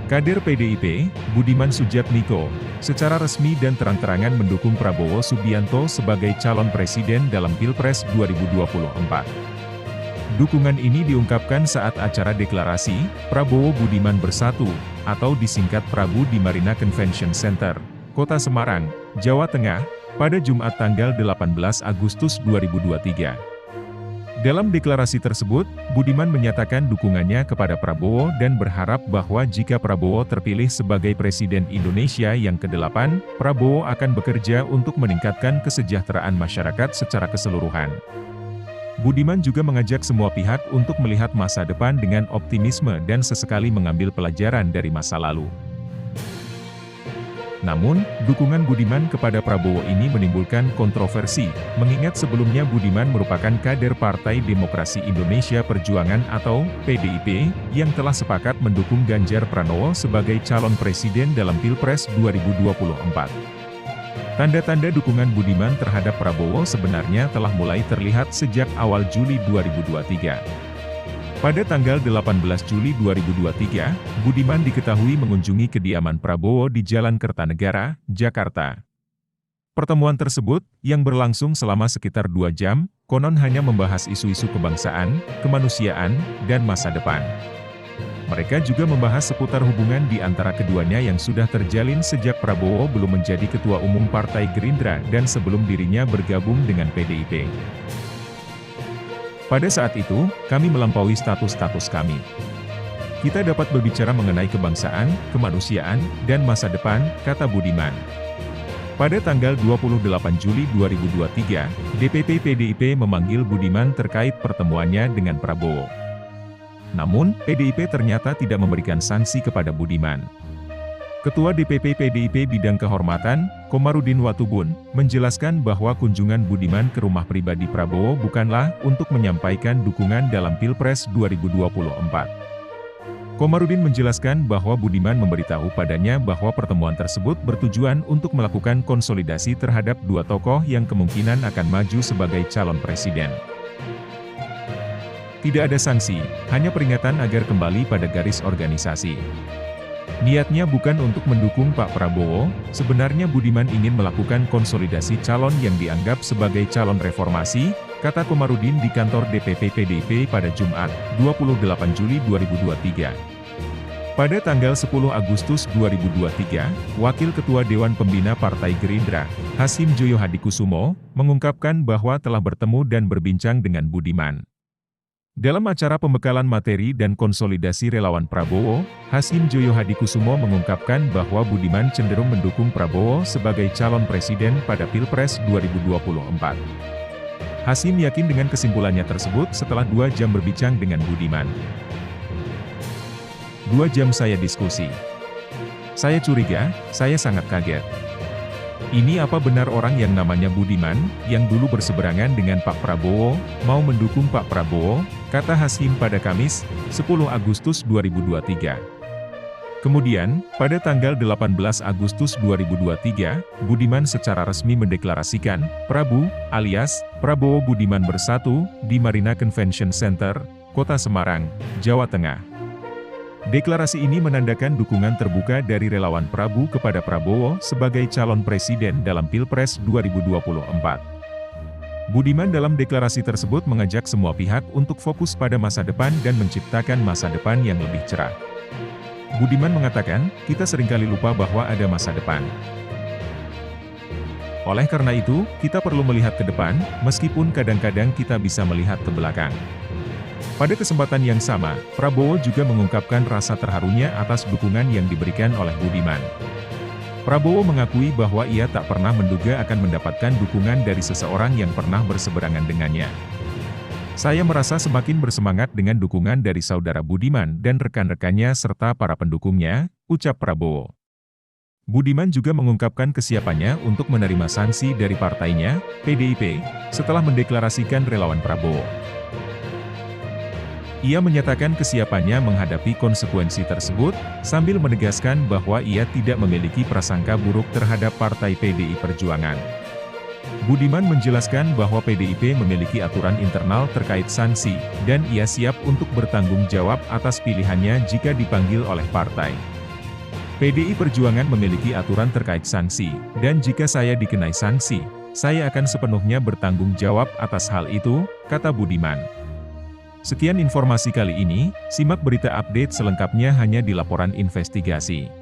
Kader PDIP, Budiman Sujatmiko, secara resmi dan terang-terangan mendukung Prabowo Subianto sebagai calon presiden dalam Pilpres 2024. Dukungan ini diungkapkan saat acara deklarasi Prabowo Budiman Bersatu, atau disingkat Prabu di Marina Convention Center, Kota Semarang, Jawa Tengah, pada Jumat tanggal 18 Agustus 2023. Dalam deklarasi tersebut, Budiman menyatakan dukungannya kepada Prabowo dan berharap bahwa jika Prabowo terpilih sebagai Presiden Indonesia yang ke-8, Prabowo akan bekerja untuk meningkatkan kesejahteraan masyarakat secara keseluruhan. Budiman juga mengajak semua pihak untuk melihat masa depan dengan optimisme dan sesekali mengambil pelajaran dari masa lalu. Namun, dukungan Budiman kepada Prabowo ini menimbulkan kontroversi, mengingat sebelumnya Budiman merupakan kader Partai Demokrasi Indonesia Perjuangan atau PDIP, yang telah sepakat mendukung Ganjar Pranowo sebagai calon presiden dalam Pilpres 2024. Tanda-tanda dukungan Budiman terhadap Prabowo sebenarnya telah mulai terlihat sejak awal Juli 2023. Pada tanggal 18 Juli 2023, Budiman diketahui mengunjungi kediaman Prabowo di Jalan Kertanegara, Jakarta. Pertemuan tersebut, yang berlangsung selama sekitar 2 jam, konon hanya membahas isu-isu kebangsaan, kemanusiaan, dan masa depan. Mereka juga membahas seputar hubungan di antara keduanya yang sudah terjalin sejak Prabowo belum menjadi Ketua Umum Partai Gerindra dan sebelum dirinya bergabung dengan PDIP. Pada saat itu, kami melampaui status-status kami. Kita dapat berbicara mengenai kebangsaan, kemanusiaan, dan masa depan, kata Budiman. Pada tanggal 28 Juli 2023, DPP PDIP memanggil Budiman terkait pertemuannya dengan Prabowo. Namun, PDIP ternyata tidak memberikan sanksi kepada Budiman. Ketua DPP PDIP Bidang Kehormatan, Komarudin Watubun, menjelaskan bahwa kunjungan Budiman ke rumah pribadi Prabowo bukanlah untuk menyampaikan dukungan dalam Pilpres 2024. Komarudin menjelaskan bahwa Budiman memberitahu padanya bahwa pertemuan tersebut bertujuan untuk melakukan konsolidasi terhadap dua tokoh yang kemungkinan akan maju sebagai calon presiden. Tidak ada sanksi, hanya peringatan agar kembali pada garis organisasi. Niatnya bukan untuk mendukung Pak Prabowo, sebenarnya Budiman ingin melakukan konsolidasi calon yang dianggap sebagai calon reformasi, kata Komarudin di kantor DPP PDIP pada Jumat, 28 Juli 2023. Pada tanggal 10 Agustus 2023, Wakil Ketua Dewan Pembina Partai Gerindra, Hasim Joyo Hadikusumo, mengungkapkan bahwa telah bertemu dan berbincang dengan Budiman. Dalam acara pembekalan materi dan konsolidasi relawan Prabowo, Hasim Joyo Hadikusumo mengungkapkan bahwa Budiman cenderung mendukung Prabowo sebagai calon presiden pada Pilpres 2024. Hasim yakin dengan kesimpulannya tersebut setelah 2 jam berbincang dengan Budiman. 2 jam saya diskusi. Saya curiga, saya sangat kaget. Ini apa benar orang yang namanya Budiman, yang dulu berseberangan dengan Pak Prabowo, mau mendukung Pak Prabowo, kata Hasim pada Kamis, 10 Agustus 2023. Kemudian, pada tanggal 18 Agustus 2023, Budiman secara resmi mendeklarasikan, Prabu, alias, Prabowo Budiman Bersatu, di Marina Convention Center, Kota Semarang, Jawa Tengah. Deklarasi ini menandakan dukungan terbuka dari relawan Prabu kepada Prabowo sebagai calon presiden dalam Pilpres 2024. Budiman dalam deklarasi tersebut mengajak semua pihak untuk fokus pada masa depan dan menciptakan masa depan yang lebih cerah. Budiman mengatakan, kita seringkali lupa bahwa ada masa depan. Oleh karena itu, kita perlu melihat ke depan, meskipun kadang-kadang kita bisa melihat ke belakang. Pada kesempatan yang sama, Prabowo juga mengungkapkan rasa terharunya atas dukungan yang diberikan oleh Budiman. Prabowo mengakui bahwa ia tak pernah menduga akan mendapatkan dukungan dari seseorang yang pernah berseberangan dengannya. Saya merasa semakin bersemangat dengan dukungan dari saudara Budiman dan rekan-rekannya serta para pendukungnya, ucap Prabowo. Budiman juga mengungkapkan kesiapannya untuk menerima sanksi dari partainya, PDIP, setelah mendeklarasikan relawan Prabowo. Ia menyatakan kesiapannya menghadapi konsekuensi tersebut, sambil menegaskan bahwa ia tidak memiliki prasangka buruk terhadap Partai PDI Perjuangan. Budiman menjelaskan bahwa PDIP memiliki aturan internal terkait sanksi, dan ia siap untuk bertanggung jawab atas pilihannya jika dipanggil oleh partai. PDI Perjuangan memiliki aturan terkait sanksi, dan jika saya dikenai sanksi, saya akan sepenuhnya bertanggung jawab atas hal itu, kata Budiman. Sekian informasi kali ini, simak berita update selengkapnya hanya di Laporan Investigasi.